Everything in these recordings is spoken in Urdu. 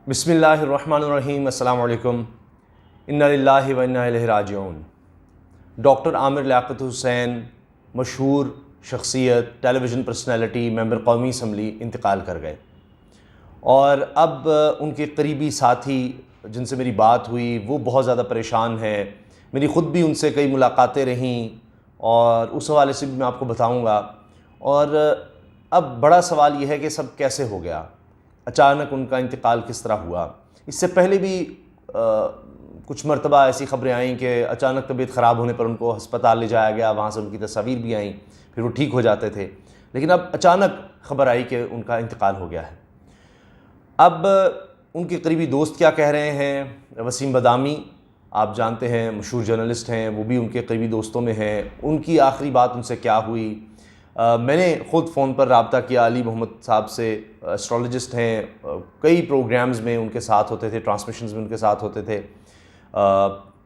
بسم اللہ الرحمن الرحیم۔ السلام علیکم۔ انا للہ و انا الیہ راجعون۔ ڈاکٹر عامر لیاقت حسین، مشہور شخصیت، ٹیلی ویژن پرسنالٹی، ممبر قومی اسمبلی، انتقال کر گئے، اور اب ان کے قریبی ساتھی جن سے میری بات ہوئی وہ بہت زیادہ پریشان ہیں۔ میری خود بھی ان سے کئی ملاقاتیں رہیں اور اس حوالے سے بھی میں آپ کو بتاؤں گا۔ اور اب بڑا سوال یہ ہے کہ سب کیسے ہو گیا، اچانک ان کا انتقال کس طرح ہوا۔ اس سے پہلے بھی کچھ مرتبہ ایسی خبریں آئیں کہ اچانک طبیعت خراب ہونے پر ان کو ہسپتال لے جایا گیا، وہاں سے ان کی تصاویر بھی آئیں، پھر وہ ٹھیک ہو جاتے تھے، لیکن اب اچانک خبر آئی کہ ان کا انتقال ہو گیا ہے۔ اب ان کے قریبی دوست کیا کہہ رہے ہیں؟ وسیم بدامی، آپ جانتے ہیں، مشہور جرنلسٹ ہیں، وہ بھی ان کے قریبی دوستوں میں ہیں۔ ان کی آخری بات ان سے کیا ہوئی؟ میں نے خود فون پر رابطہ کیا علی محمد صاحب سے، اسٹرالوجسٹ ہیں، کئی پروگرامز میں ان کے ساتھ ہوتے تھے، ٹرانسمیشنز میں ان کے ساتھ ہوتے تھے۔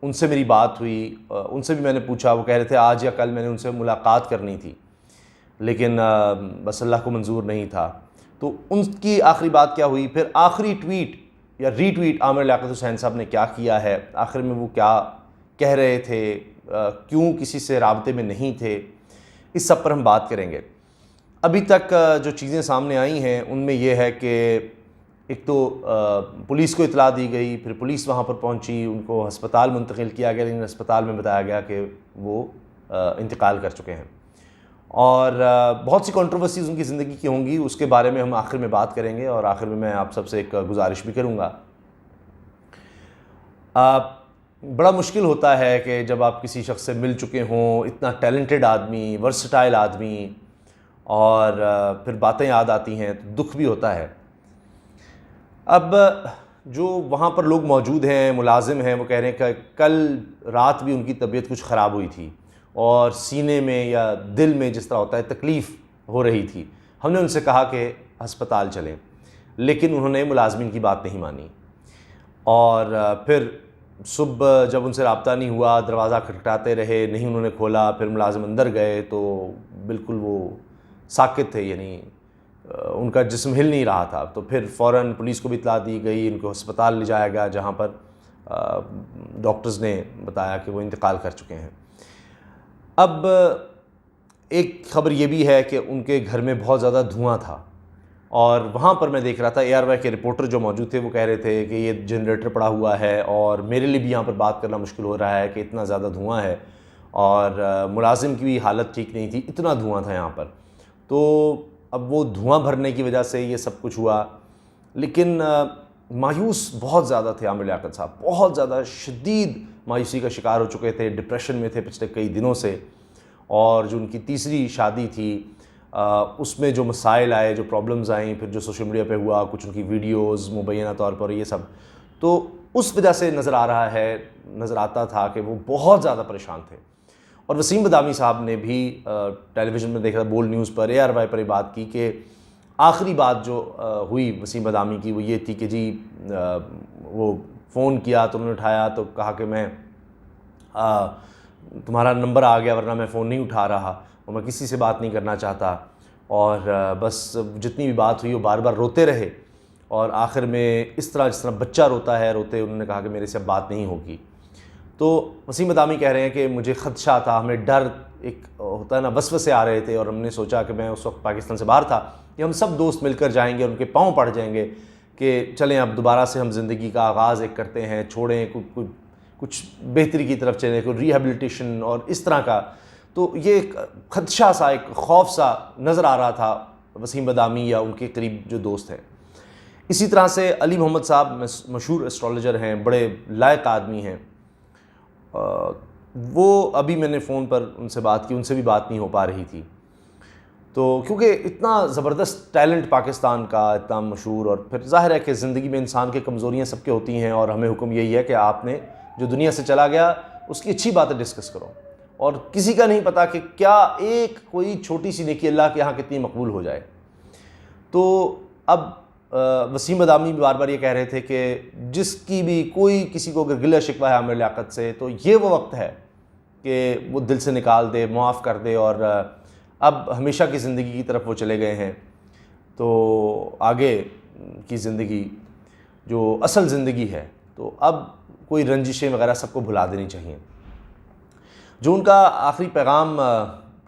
ان سے میری بات ہوئی، ان سے بھی میں نے پوچھا، وہ کہہ رہے تھے آج یا کل میں نے ان سے ملاقات کرنی تھی، لیکن بس اللہ کو منظور نہیں تھا۔ تو ان کی آخری بات کیا ہوئی؟ پھر آخری ٹویٹ یا ری ٹویٹ عامر لیاقت حسین صاحب نے کیا کیا ہے، آخر میں وہ کیا کہہ رہے تھے، کیوں کسی سے رابطے میں نہیں تھے، اس سب پر ہم بات کریں گے۔ ابھی تک جو چیزیں سامنے آئی ہیں ان میں یہ ہے کہ ایک تو پولیس کو اطلاع دی گئی، پھر پولیس وہاں پر پہنچی، ان کو ہسپتال منتقل کیا گیا، لیکن ہسپتال میں بتایا گیا کہ وہ انتقال کر چکے ہیں۔ اور بہت سی کنٹروورسیز ان کی زندگی کی ہوں گی، اس کے بارے میں ہم آخر میں بات کریں گے، اور آخر میں آپ سب سے ایک گزارش بھی کروں گا۔ بڑا مشکل ہوتا ہے کہ جب آپ کسی شخص سے مل چکے ہوں، اتنا ٹیلنٹڈ آدمی، ورسٹائل آدمی، اور پھر باتیں یاد آتی ہیں تو دکھ بھی ہوتا ہے۔ اب جو وہاں پر لوگ موجود ہیں، ملازم ہیں، وہ کہہ رہے ہیں کہ کل رات بھی ان کی طبیعت کچھ خراب ہوئی تھی اور سینے میں یا دل میں جس طرح ہوتا ہے تکلیف ہو رہی تھی۔ ہم نے ان سے کہا کہ ہسپتال چلیں، لیکن انہوں نے ملازمین کی بات نہیں مانی، اور پھر صبح جب ان سے رابطہ نہیں ہوا، دروازہ کھٹکھٹاتے رہے، نہیں انہوں نے کھولا، پھر ملازم اندر گئے تو بالکل وہ ساکت تھے، یعنی ان کا جسم ہل نہیں رہا تھا۔ تو پھر فوراً پولیس کو بھی اطلاع دی گئی، ان کو ہسپتال لے جایا گیا، جہاں پر ڈاکٹرز نے بتایا کہ وہ انتقال کر چکے ہیں۔ اب ایک خبر یہ بھی ہے کہ ان کے گھر میں بہت زیادہ دھواں تھا، اور وہاں پر میں دیکھ رہا تھا ARY کے رپورٹر جو موجود تھے وہ کہہ رہے تھے کہ یہ جنریٹر پڑا ہوا ہے، اور میرے لیے بھی یہاں پر بات کرنا مشکل ہو رہا ہے کہ اتنا زیادہ دھواں ہے، اور ملازم کی بھی حالت ٹھیک نہیں تھی، اتنا دھواں تھا یہاں پر۔ تو اب وہ دھواں بھرنے کی وجہ سے یہ سب کچھ ہوا، لیکن مایوس بہت زیادہ تھے عامر لیاقت صاحب، بہت زیادہ شدید مایوسی کا شکار ہو چکے تھے، ڈپریشن میں تھے پچھلے کئی دنوں سے۔ اور جو ان کی تیسری شادی تھی اس میں جو مسائل آئے، جو پرابلمز آئیں، پھر جو سوشل میڈیا پہ ہوا، کچھ ان کی ویڈیوز مبینہ طور پر یہ سب، تو اس وجہ سے نظر آتا تھا کہ وہ بہت زیادہ پریشان تھے۔ اور وسیم بدامی صاحب نے بھی ٹیلی ویژن میں دیکھا، بولڈ نیوز پر، ARY پر یہ بات کی کہ آخری بات جو ہوئی وسیم بدامی کی وہ یہ تھی کہ جی وہ فون کیا تو انہوں نے اٹھایا تو کہا کہ میں تمہارا نمبر آ گیا ورنہ میں فون نہیں اٹھا رہا، اور میں کسی سے بات نہیں کرنا چاہتا، اور بس جتنی بھی بات ہوئی وہ بار بار روتے رہے، اور آخر میں جس طرح بچہ روتا ہے روتے انہوں نے کہا کہ میرے سے اب بات نہیں ہوگی۔ تو وسیم بدامی کہہ رہے ہیں کہ مجھے خدشہ تھا، ہمیں ڈر ایک ہوتا ہے نا، وسوسے آ رہے تھے، اور ہم نے سوچا کہ میں اس وقت پاکستان سے باہر تھا کہ ہم سب دوست مل کر جائیں گے اور ان کے پاؤں پڑ جائیں گے کہ چلیں اب دوبارہ سے ہم زندگی کا آغاز ایک کرتے ہیں، چھوڑیں کچھ بہتری کی طرف چلیں، کوئی ریہیبلیٹیشن اور اس طرح کا۔ تو یہ ایک خدشہ سا، ایک خوف سا نظر آ رہا تھا وسیم بدامی یا ان کے قریب جو دوست ہیں۔ اسی طرح سے علی محمد صاحب مشہور ایسٹرالوجر ہیں، بڑے لائق آدمی ہیں، وہ ابھی میں نے فون پر ان سے بات کی، ان سے بھی بات نہیں ہو پا رہی تھی۔ تو کیونکہ اتنا زبردست ٹیلنٹ پاکستان کا، اتنا مشہور، اور پھر ظاہر ہے کہ زندگی میں انسان کے کمزوریاں سب کے ہوتی ہیں، اور ہمیں حکم یہی ہے کہ آپ نے جو دنیا سے چلا گیا اس کی اچھی باتیں ڈسکس کرو، اور کسی کا نہیں پتا کہ کیا ایک کوئی چھوٹی سی نیکی اللہ کے یہاں کتنی مقبول ہو جائے۔ تو اب وسیم بدامی بھی بار بار یہ کہہ رہے تھے کہ جس کی بھی کوئی کسی کو اگر گلہ شکوہ ہے عامر لیاقت سے تو یہ وہ وقت ہے کہ وہ دل سے نکال دے، معاف کر دے، اور اب ہمیشہ کی زندگی کی طرف وہ چلے گئے ہیں، تو آگے کی زندگی جو اصل زندگی ہے، تو اب کوئی رنجشیں وغیرہ سب کو بھلا دینی چاہیے۔ جو ان کا آخری پیغام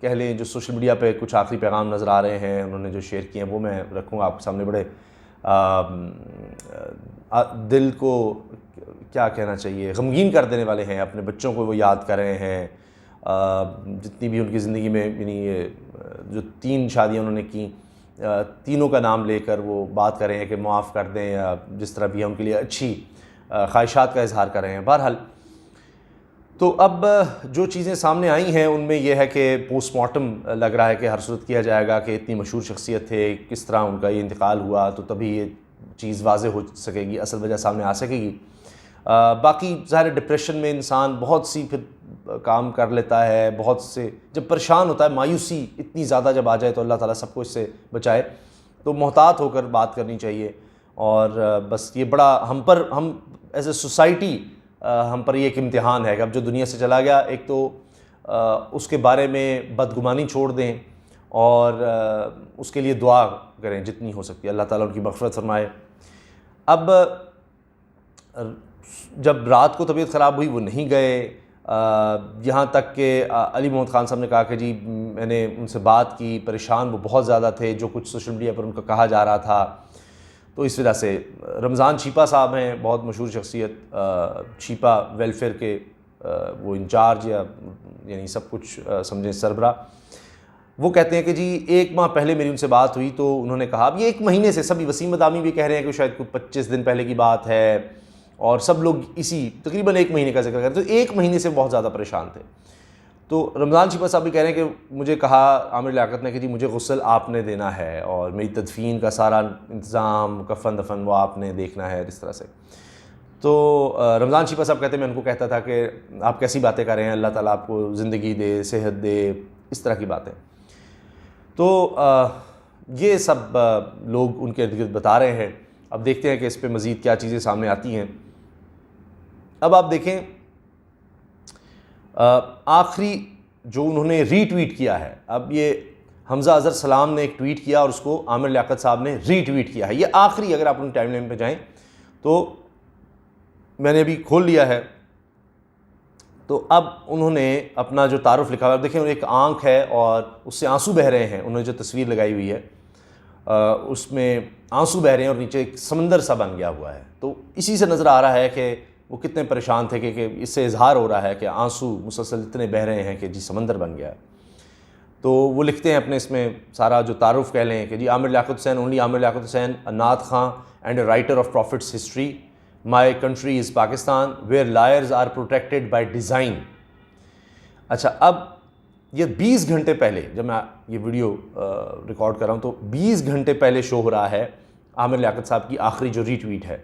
کہہ لیں، جو سوشل میڈیا پہ کچھ آخری پیغام نظر آ رہے ہیں انہوں نے جو شیئر کیے ہیں، وہ میں رکھوں گا آپ کے سامنے۔ بڑے دل کو کیا کہنا چاہیے، غمگین کر دینے والے ہیں۔ اپنے بچوں کو وہ یاد کر رہے ہیں، جتنی بھی ان کی زندگی میں، یعنی یہ جو 3 شادیاں انہوں نے کی، تینوں کا نام لے کر وہ بات کر رہے ہیں کہ معاف کر دیں، یا جس طرح بھی ان کے لیے اچھی خواہشات کا اظہار کر رہے ہیں۔ بہرحال تو اب جو چیزیں سامنے آئی ہیں ان میں یہ ہے کہ پوسٹ مارٹم لگ رہا ہے کہ ہر صورت کیا جائے گا کہ اتنی مشہور شخصیت تھے، کس طرح ان کا یہ انتقال ہوا، تو تبھی یہ چیز واضح ہو سکے گی، اصل وجہ سامنے آ سکے گی۔ باقی ظاہر ڈپریشن میں انسان بہت سی پھر کام کر لیتا ہے، بہت سے جب پریشان ہوتا ہے، مایوسی اتنی زیادہ جب آ جائے تو اللہ تعالیٰ سب کو اس سے بچائے، تو محتاط ہو کر بات کرنی چاہیے۔ اور بس یہ بڑا ہم ایز اے سوسائٹی ہم پر یہ ایک امتحان ہے کہ اب جو دنیا سے چلا گیا، ایک تو اس کے بارے میں بدگمانی چھوڑ دیں اور اس کے لیے دعا کریں جتنی ہو سکتی ہے، اللہ تعالیٰ ان کی مغفرت فرمائے۔ اب جب رات کو طبیعت خراب ہوئی وہ نہیں گئے، یہاں تک کہ علی محمد خان صاحب نے کہا کہ جی میں نے ان سے بات کی، پریشان وہ بہت زیادہ تھے جو کچھ سوشل میڈیا پر ان کا کہا جا رہا تھا، تو اس وجہ سے رمضان چھیپا صاحب ہیں، بہت مشہور شخصیت، چھیپا ویلفیئر کے وہ انچارج یا یعنی سب کچھ سمجھیں سربراہ، وہ کہتے ہیں کہ جی 1 ماہ پہلے میری ان سے بات ہوئی تو انہوں نے کہا، اب یہ 1 مہینے سے سبھی، وسیم مدامی بھی کہہ رہے ہیں کہ شاید کوئی 25 دن پہلے کی بات ہے، اور سب لوگ اسی تقریباً 1 مہینے کا ذکر کرتے ہیں، تو 1 مہینے سے بہت زیادہ پریشان تھے۔ تو رمضان چھیپا صاحب بھی کہہ رہے ہیں کہ مجھے کہا عامر لیاقت نے کہ جی مجھے غسل آپ نے دینا ہے، اور میری تدفین کا سارا انتظام، کفن دفن وہ آپ نے دیکھنا ہے، اس طرح سے۔ تو رمضان چھیپا صاحب کہتے ہیں میں ان کو کہتا تھا کہ آپ کیسی باتیں کر رہے ہیں، اللہ تعالیٰ آپ کو زندگی دے، صحت دے، اس طرح کی باتیں۔ تو یہ سب لوگ ان کے ارد گرد بتا رہے ہیں۔ اب دیکھتے ہیں کہ اس پہ مزید کیا چیزیں سامنے آتی ہیں۔ اب آپ دیکھیں آخری جو انہوں نے ری ٹویٹ کیا ہے، اب یہ حمزہ اظہر سلام نے ایک ٹویٹ کیا اور اس کو عامر لیاقت صاحب نے ری ٹویٹ کیا ہے، یہ آخری، اگر آپ ان ٹائم لائن پہ جائیں تو میں نے ابھی کھول لیا ہے، تو اب انہوں نے اپنا جو تعارف لکھا ہوا ہے، دیکھیں ایک آنکھ ہے اور اس سے آنسو بہہ رہے ہیں، انہوں نے جو تصویر لگائی ہوئی ہے اس میں آنسو بہہ رہے ہیں اور نیچے ایک سمندر سا بن گیا ہوا ہے، تو اسی سے نظر آ رہا ہے کہ وہ کتنے پریشان تھے کہ اس سے اظہار ہو رہا ہے کہ آنسو مسلسل اتنے بہہ رہے ہیں کہ جی سمندر بن گیا ہے۔ تو وہ لکھتے ہیں اپنے اس میں سارا جو تعارف کہہ لیں کہ جی عامر لیاقت حسین، اونلی عامر لیاقت حسین، اے نعت خواں and a writer of prophets history, my country is Pakistan where lawyers are protected by design. اچھا، اب یہ 20 گھنٹے پہلے جب میں یہ ویڈیو ریکارڈ کر رہا ہوں تو 20 گھنٹے پہلے شو ہو رہا ہے عامر لیاقت صاحب کی آخری جو ری ٹویٹ ہے۔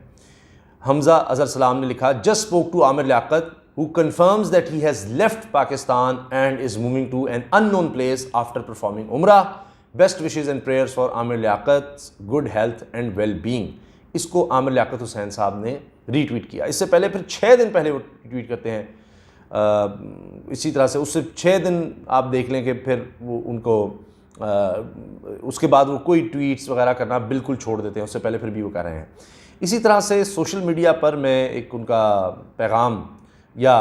حمزہ اظہر سلام نے لکھا، just spoke to Aamir Liaquat who confirms that he has left Pakistan and is moving to an unknown place after performing Umrah. Best wishes and prayers for Amir Liaqat's good health and well-being. اس کو عامر لیاقت حسین صاحب نے ری ٹویٹ کیا۔ اس سے پہلے پھر 6 دن پہلے وہ ٹویٹ کرتے ہیں، اسی طرح سے اس سے 6 دن آپ دیکھ لیں کہ پھر وہ ان کو اس کے بعد وہ کوئی ٹویٹس وغیرہ کرنا بالکل چھوڑ دیتے ہیں، اس سے پہلے پھر بھی وہ کر رہے ہیں۔ اسی طرح سے سوشل میڈیا پر میں ایک ان کا پیغام یا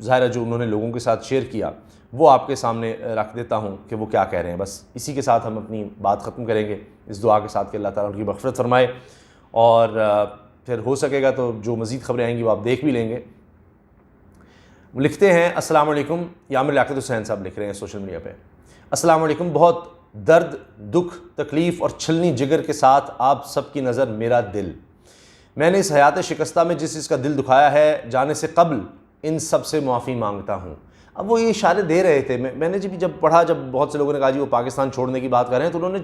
ظاہر جو انہوں نے لوگوں کے ساتھ شیئر کیا وہ آپ کے سامنے رکھ دیتا ہوں کہ وہ کیا کہہ رہے ہیں۔ بس اسی کے ساتھ ہم اپنی بات ختم کریں گے، اس دعا کے ساتھ کہ اللہ تعالیٰ ان کی مغفرت فرمائے، اور پھر ہو سکے گا تو جو مزید خبریں آئیں گی وہ آپ دیکھ بھی لیں گے۔ وہ لکھتے ہیں، السلام علیکم، یہ عامر لیاقت حسین صاحب لکھ رہے ہیں سوشل میڈیا پہ، السلام علیکم، بہت درد، دکھ، تکلیف اور چھلنی جگر کے ساتھ آپ سب کی نظر میرا دل، میں نے اس حیات شکستہ میں جس چیز کا دل دکھایا ہے جانے سے قبل ان سب سے معافی مانگتا ہوں۔ اب وہ یہ اشارے دے رہے تھے، میں نے جب پڑھا، جب بہت سے لوگوں نے کہا جی وہ پاکستان چھوڑنے کی بات کر رہے ہیں، تو انہوں نے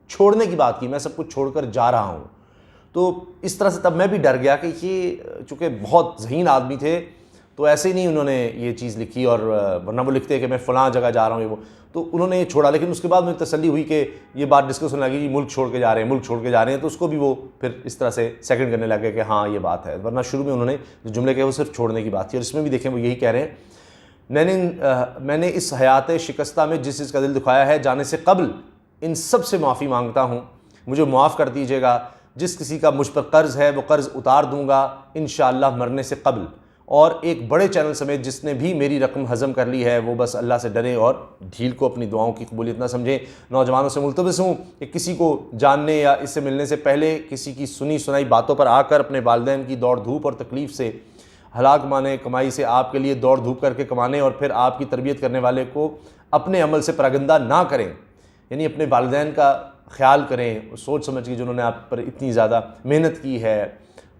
چھوڑنے کی بات کی، میں سب کچھ چھوڑ کر جا رہا ہوں، تو اس طرح سے تب میں بھی ڈر گیا کہ یہ چونکہ بہت ذہین آدمی تھے تو ایسے ہی نہیں انہوں نے یہ چیز لکھی، اور ورنہ وہ لکھتے کہ میں فلاں جگہ جا رہا ہوں، یہ وہ، تو انہوں نے یہ چھوڑا۔ لیکن اس کے بعد مجھے تسلی ہوئی کہ یہ بات ڈسکس ہونے لگی جی ملک چھوڑ کے جا رہے ہیں، ملک چھوڑ کے جا رہے ہیں، تو اس کو بھی وہ پھر اس طرح سے سیکنڈ کرنے لگے کہ ہاں یہ بات ہے، ورنہ شروع میں انہوں نے جو جملے کہے وہ صرف چھوڑنے کی بات تھی، اور اس میں بھی دیکھیں وہ یہی کہہ رہے ہیں، میں نے اس حیات شکستہ میں جس چیز کا دل دکھایا ہے جانے سے قبل ان سب سے معافی مانگتا ہوں، مجھے معاف کر دیجیے گا، جس کسی کا مجھ پر قرض ہے وہ قرض اتار دوں گا انشاءاللہ مرنے سے قبل، اور ایک بڑے چینل سمیت جس نے بھی میری رقم ہضم کر لی ہے وہ بس اللہ سے ڈرے اور ڈھیل کو اپنی دعاؤں کی قبولیت نہ سمجھیں۔ نوجوانوں سے ملتمس ہوں کہ کسی کو جاننے یا اس سے ملنے سے پہلے کسی کی سنی سنائی باتوں پر آ کر اپنے والدین کی دوڑ دھوپ اور تکلیف سے ہلاک مانے، کمائی سے آپ کے لیے دوڑ دھوپ کر کے کمانے اور پھر آپ کی تربیت کرنے والے کو اپنے عمل سے پراگندہ نہ کریں، یعنی اپنے والدین کا خیال کریں، سوچ سمجھ کے جنہوں نے آپ پر اتنی زیادہ محنت کی ہے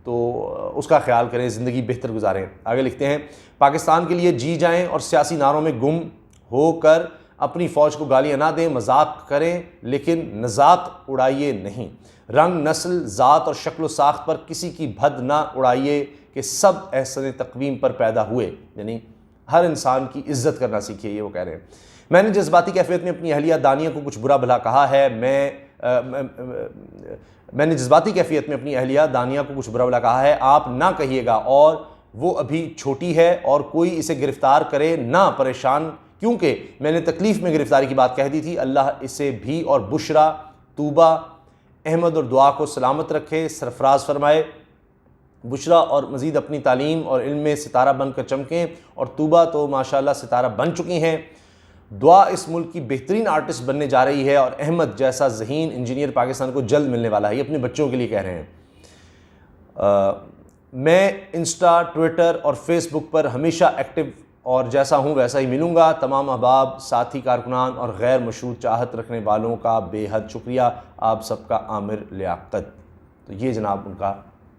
تو اس کا خیال کریں، زندگی بہتر گزاریں۔ آگے لکھتے ہیں، پاکستان کے لیے جی جائیں اور سیاسی نعروں میں گم ہو کر اپنی فوج کو گالیاں نہ دیں، مذاق کریں لیکن مذاق اڑائیے نہیں، رنگ، نسل، ذات اور شکل و ساخت پر کسی کی بھد نہ اڑائیے کہ سب احسن تقویم پر پیدا ہوئے، یعنی ہر انسان کی عزت کرنا سیکھیے، یہ وہ کہہ رہے ہیں۔ میں نے جذباتی کیفیت میں اپنی اہلیہ دانیہ کو کچھ برا بھلا کہا ہے، میں نے جذباتی کیفیت میں اپنی اہلیہ دانیہ کو کچھ برا بھلا کہا ہے، آپ نہ کہیے گا، اور وہ ابھی چھوٹی ہے اور کوئی اسے گرفتار کرے نہ پریشان، کیونکہ میں نے تکلیف میں گرفتاری کی بات کہہ دی تھی، اللہ اسے بھی اور بشرا، طوبہ، احمد اور دعا کو سلامت رکھے، سرفراز فرمائے۔ بشرا اور مزید اپنی تعلیم اور علم میں ستارہ بن کر چمکیں، اور طوبہ تو ماشاءاللہ ستارہ بن چکی ہیں۔ دعا اس ملک کی بہترین آرٹسٹ بننے جا رہی ہے، اور احمد جیسا ذہین انجینئر پاکستان کو جلد ملنے والا ہے، یہ اپنے بچوں کے لیے کہہ رہے ہیں۔ میں انسٹا، ٹویٹر اور فیس بک پر ہمیشہ ایکٹیو اور جیسا ہوں ویسا ہی ملوں گا۔ تمام احباب، ساتھی، کارکنان اور غیر مشروط چاہت رکھنے والوں کا بے حد شکریہ، آپ سب کا عامر لیاقت۔ تو یہ جناب ان کا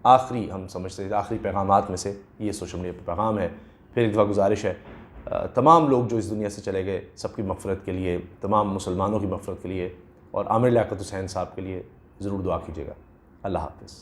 آخری، ہم سمجھتے ہیں آخری پیغامات میں سے یہ سوشل میڈیا پر پیغام ہے۔ پھر ایک دفعہ گزارش ہے، تمام لوگ جو اس دنیا سے چلے گئے سب کی مغفرت کے لیے، تمام مسلمانوں کی مغفرت کے لیے، اور عامر لیاقت حسین صاحب کے لیے ضرور دعا کیجیے گا۔ اللہ حافظ۔